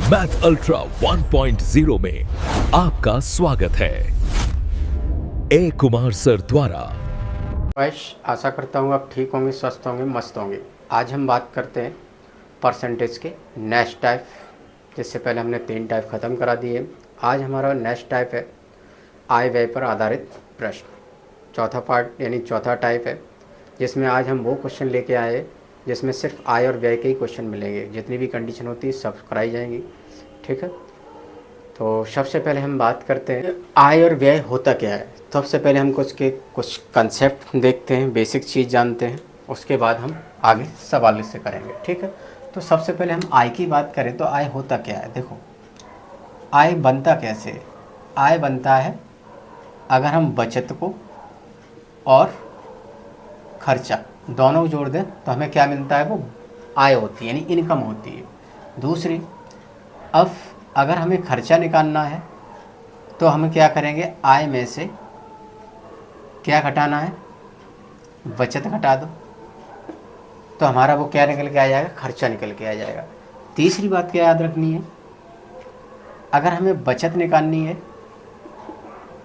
Math ultra 1.0 में आपका स्वागत है ए कुमार सर द्वारा। आशा करता हूँ आप ठीक होंगे, स्वस्थ होंगे, मस्त होंगे। आज हम बात करते हैं परसेंटेज के नेक्स्ट टाइप। जिससे पहले हमने 3 टाइप ख़त्म करा दिए। आज हमारा नेक्स्ट टाइप है आय व्यय पर आधारित प्रश्न। चौथा पार्ट यानी चौथा टाइप है, जिसमें आज हम वो क्वेश्चन लेके आए जिसमें सिर्फ आय और व्यय के ही क्वेश्चन मिलेंगे। जितनी भी कंडीशन होती है सब कराई जाएंगी, ठीक है। तो सबसे पहले हम बात करते हैं आय और व्यय होता क्या है। सबसे पहले हम कुछ कंसेप्ट देखते हैं, बेसिक चीज़ जानते हैं, उसके बाद हम आगे सवाल इससे करेंगे, ठीक है। तो सबसे पहले हम आय की बात करें तो आय होता क्या है। देखो, आय बनता कैसे। आय बनता है अगर हम बचत को और खर्चा दोनों को जोड़ दें तो हमें क्या मिलता है, वो आय होती है, यानी इनकम होती है। दूसरी, अब अगर हमें खर्चा निकालना है तो हम क्या करेंगे, आय में से क्या घटाना है, बचत घटा दो, तो हमारा वो क्या निकल के आ जाएगा, खर्चा निकल के आ जाएगा। तीसरी बात क्या याद रखनी है, अगर हमें बचत निकालनी है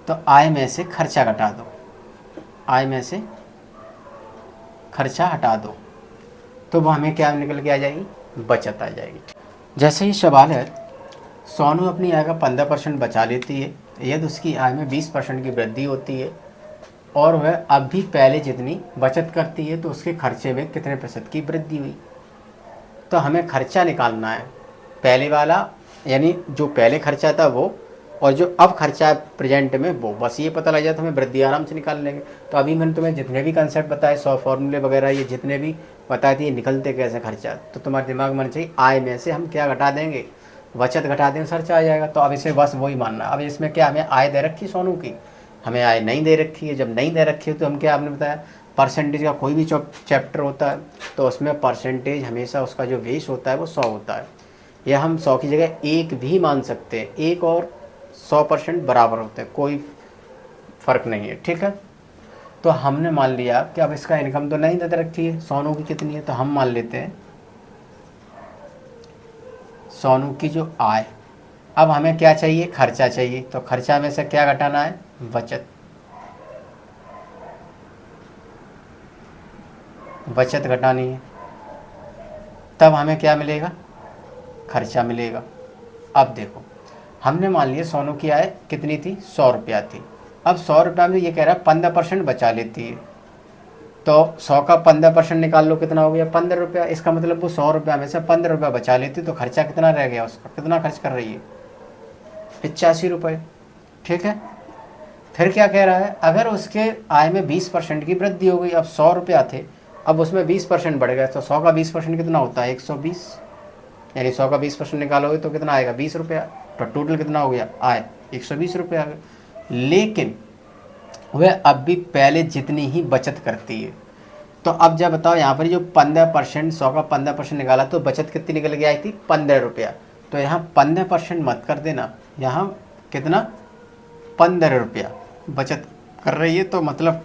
तो आय में से खर्चा घटा दो, आय में से खर्चा हटा दो, तो वो हमें क्या निकल के आ जाएगी, बचत आ जाएगी। जैसे ही सवाल है, सोनू अपनी आय का 15% बचा लेती है यदि उसकी आय में 20% की वृद्धि होती है और वह अब भी पहले जितनी बचत करती है तो उसके खर्चे में कितने प्रतिशत की वृद्धि हुई। तो हमें खर्चा निकालना है, पहले वाला यानी जो पहले खर्चा था वो, और जो अब खर्चा है प्रेजेंट में वो। बस ये पता लग जाए तो हमें वृद्धि आराम से निकाल लेंगे। तो अभी मैंने तुम्हें जितने भी कंसेप्ट बताए, 100 फॉर्मूले वगैरह ये जितने भी बताए थे, ये निकलते कैसे खर्चा, तो तुम्हारे दिमाग में आना चाहिए आय में से हम क्या घटा देंगे, बचत घटा देंगे, खर्चा आ जाएगा। तो अब इसे बस वही मानना। अब इसमें क्या हमें आय दे रखी सोनू की, हमें आय नहीं दे रखी है। जब नहीं दे रखी है तो हम क्या, आपने बताया परसेंटेज का कोई भी चैप्टर होता है तो उसमें परसेंटेज हमेशा उसका जो बेस होता है वो 100 होता है, या हम 100 की जगह 1 भी मान सकते हैं। 1 और 100% बराबर होते हैं, कोई फ़र्क नहीं है, ठीक है। तो हमने मान लिया कि अब इसका इनकम तो नहीं दे रखी है, सोनू की कितनी है, तो हम मान लेते हैं सोनू की जो आय। अब हमें क्या चाहिए, खर्चा चाहिए, तो खर्चा में से क्या घटाना है, बचत। बचत घटानी है, तब हमें क्या मिलेगा, खर्चा मिलेगा। अब देखो, हमने मान लिया सोनू की आय कितनी थी, 100 रुपया थी। अब 100 रुपया में ये कह रहा है 15% बचा लेती है, तो 100 का 15% निकाल लो, कितना हो गया, 15 रुपया। इसका मतलब वो 100 रुपया में से 15 रुपया बचा लेती, तो खर्चा कितना रह गया उसका, कितना खर्च कर रही है, 85 रुपये, ठीक है। फिर क्या कह रहा है, अगर उसके आय में 20% की वृद्धि हो गई, अब 100 रुपया थे, अब उसमें 20% बढ़ गया, तो 100 का 20% कितना होता है, 120, यानी 100 का 20% निकालोगे तो कितना आएगा, 20 रुपया। तो टोटल कितना हो गया, आय 120 रुपये आ गए। लेकिन वह अब भी पहले जितनी ही बचत करती है। तो अब जब बताओ, यहाँ पर जो 15%, 100 का 15% निकाला तो बचत कितनी निकल के आई थी, 15 रुपया। तो यहाँ 15% मत कर देना, यहाँ कितना, 15 रुपया बचत कर रही है, तो मतलब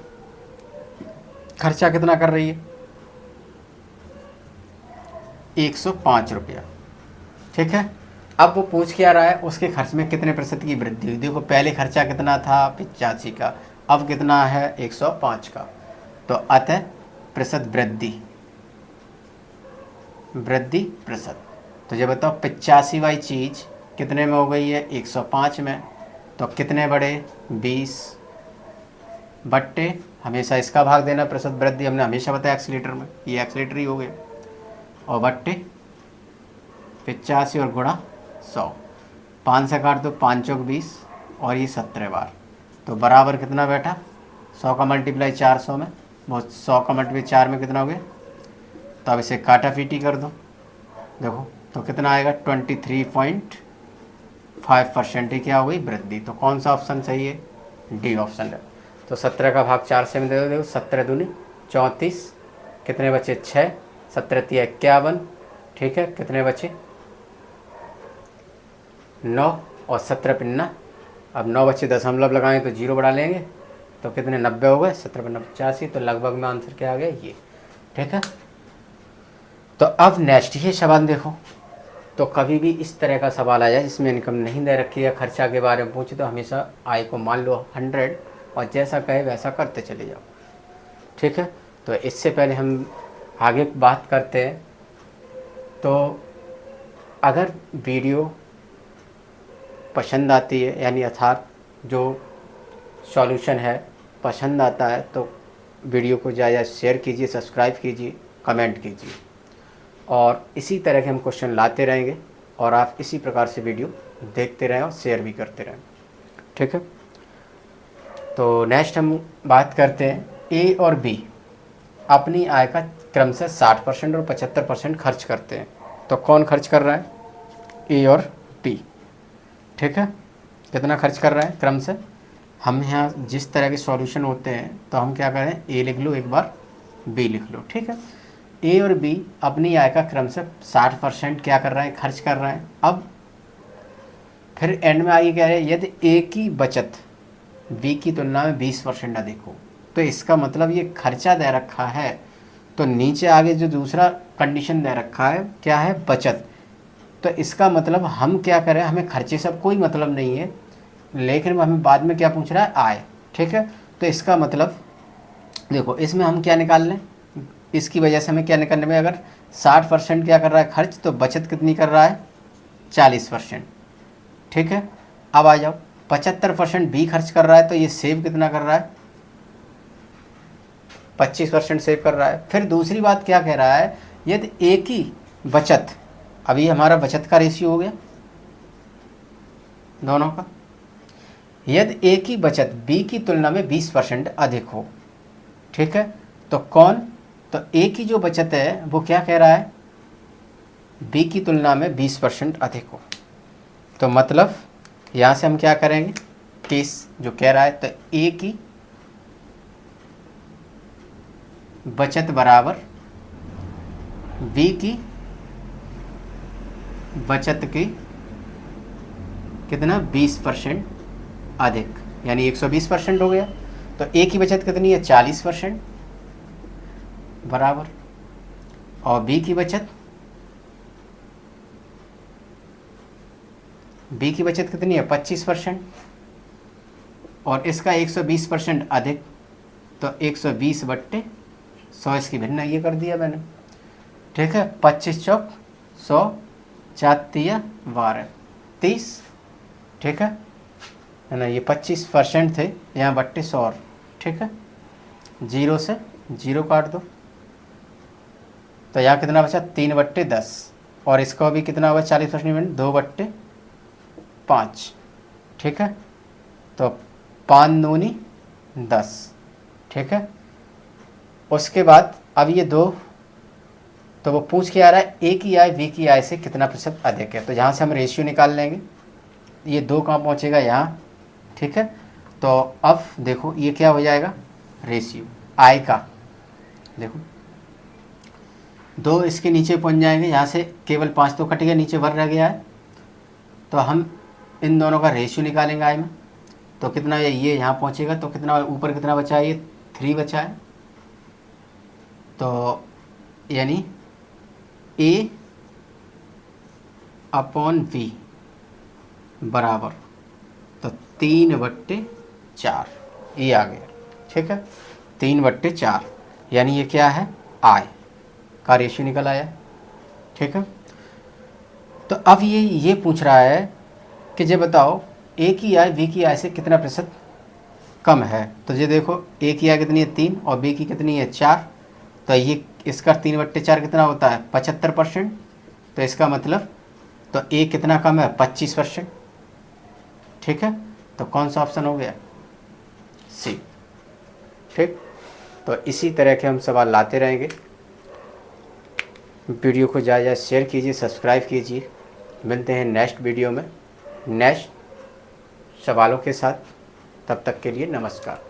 खर्चा कितना कर रही है, 105 रुपया, ठीक है। अब वो पूछ क्या रहा है, उसके खर्च में कितने प्रतिशत की वृद्धि हुई। देखो, पहले खर्चा कितना था, 85 का, अब कितना है, 105 का। तो अतः प्रतिशत वृद्धि, वृद्धि प्रतिशत। तो जब बताओ 85 वाली चीज़ कितने में हो गई है, 105 में, तो कितने बढ़े, 20 बट्टे, हमेशा इसका भाग देना, प्रतिशत वृद्धि हमने हमेशा बताया एक्सीलेटर में, ये एक्सीलेटर ही हो गया, और बट्टे 85 और गुणा 100, 5 से काट दो, 5 चौक 20 और ये 17 बार, तो बराबर कितना बैठा, 100 का मल्टीप्लाई 400 में, बहुत 100 का मल्टीप्लाई 4 में कितना हो गया। तो अब इसे काटा पीटी कर दो, देखो तो कितना आएगा, 23.5% ही क्या हो गई, वृद्धि। तो कौन सा ऑप्शन सही है, डी ऑप्शन है। तो 17 का भाग 4 से में दे दो, देखो 17 दूनी 34, कितने बचे, 6, 17 तिया 51, ठीक है। कितने बचे, 9 और 17 पिन्ना, अब 9 बच्चे दशमलव लगाएं तो 0 बढ़ा लेंगे, तो कितने, 90 हो गए, 17 पिन्ना 85, तो लगभग में आंसर क्या आ गया, ये, ठीक है। तो अब नेक्स्ट ये सवाल देखो, तो कभी भी इस तरह का सवाल आ जाए जिसमें इनकम नहीं दे रखी है, खर्चा के बारे में पूछे, तो हमेशा आय को मान लो 100 और जैसा कहे वैसा करते चले जाओ। ठीक है, तो इससे पहले हम आगे बात करते हैं। तो अगर वीडियो पसंद आती है, यानी अर्थात जो सॉल्यूशन है पसंद आता है, तो वीडियो को ज़्यादा शेयर कीजिए, सब्सक्राइब कीजिए, कमेंट कीजिए, और इसी तरह के हम क्वेश्चन लाते रहेंगे और आप इसी प्रकार से वीडियो देखते रहें और शेयर भी करते रहें। ठीक है, तो नेक्स्ट हम बात करते हैं ए और बी अपनी आय का क्रमशः 60% और 75% खर्च करते हैं। तो कौन खर्च कर रहा है? ए और बी। ठीक है, कितना खर्च कर रहा है क्रमशः? हम यहाँ जिस तरह के सॉल्यूशन होते हैं तो हम क्या करें, ए लिख लो एक बार, बी लिख लो। ठीक है, ए और बी अपनी आय का क्रमशः 60% क्या कर रहा है, खर्च कर रहा है। अब फिर एंड में आगे कह रहे हैं यदि ए की बचत बी की तुलना में 20% अधिक हो, तो इसका मतलब ये खर्चा दे रखा है, तो नीचे आगे जो दूसरा कंडीशन दे रखा है क्या है, बचत। तो इसका मतलब हम क्या करें, हमें खर्चे से कोई मतलब नहीं है, लेकिन हमें बाद में क्या पूछ रहा है, आय। ठीक है, तो इसका मतलब देखो इसमें हम क्या निकाल लें, इसकी वजह से हमें क्या निकालने में, अगर 60% क्या कर रहा है खर्च, तो बचत कितनी कर रहा है, 40%। ठीक है, अब आ जाओ 75% बी खर्च कर रहा है, तो ये सेव कितना कर रहा है, 25% सेव कर रहा है। फिर दूसरी बात क्या कह रहा है, यदि ए की बचत, अभी हमारा बचत का रेशियो हो गया दोनों का, यदि ए की बचत बी की तुलना में 20% अधिक हो। ठीक है, तो कौन, तो ए की जो बचत है वो क्या कह रहा है, बी की तुलना में 20% अधिक हो। तो मतलब यहाँ से हम क्या करेंगे, केस जो कह रहा है, तो ए की बचत बराबर बी की बचत की कितना, 20% अधिक, यानी 120% हो गया। तो ए की बचत कितनी है, 40% बराबर, और बी की बचत कितनी है, 25%, और इसका 120% अधिक, तो 120/100, इसकी भिन्न ये कर दिया मैंने। ठीक है, 25 चौक 100, 4 तिया 12, 30। ठीक है ना, ये 25% थे, यहाँ बट्टे 100 और। ठीक है, 0 से 0 काट दो, तो यहाँ कितना बचा, 3/10, और इसका भी कितना हुआ, 40%, 2/5। ठीक है, तो 5 दूनी 10। ठीक है, उसके बाद अब ये दो, तो वो पूछ के आ रहा है ए की आय बी की आय से कितना प्रतिशत अधिक है, तो यहाँ से हम रेशियो निकाल लेंगे। ये 2 कहाँ पहुँचेगा, यहाँ। ठीक है, तो अब देखो ये क्या हो जाएगा, रेशियो आय का, देखो 2 इसके नीचे पहुँच जाएंगे, यहाँ से केवल 5 तो कट गया, नीचे भर रह गया है, तो हम इन दोनों का रेशियो निकालेंगे आय में। तो कितना है, ये यहाँ पहुँचेगा, तो कितना ऊपर कितना बचा है, ये 3 बचा है, तो यानी A/V बराबर, तो 3/4 ये आ गया। ठीक है, 3/4, यानी ये क्या है, आय का रेशियो निकल आया। ठीक है, तो अब ये पूछ रहा है कि ये बताओ ए की आय बी की आय से कितना प्रतिशत कम है। तो ये देखो ए की आय कितनी है, 3, और बी की कितनी है, 4, तो ये इसका 3/4 कितना होता है, 75%। तो इसका मतलब तो ए कितना कम है, 25%। ठीक है, तो कौन सा ऑप्शन हो गया, सी। ठीक, तो इसी तरह के हम सवाल लाते रहेंगे। वीडियो को ज़्यादा शेयर कीजिए, सब्सक्राइब कीजिए। मिलते हैं नेक्स्ट वीडियो में नेक्स्ट सवालों के साथ, तब तक के लिए नमस्कार।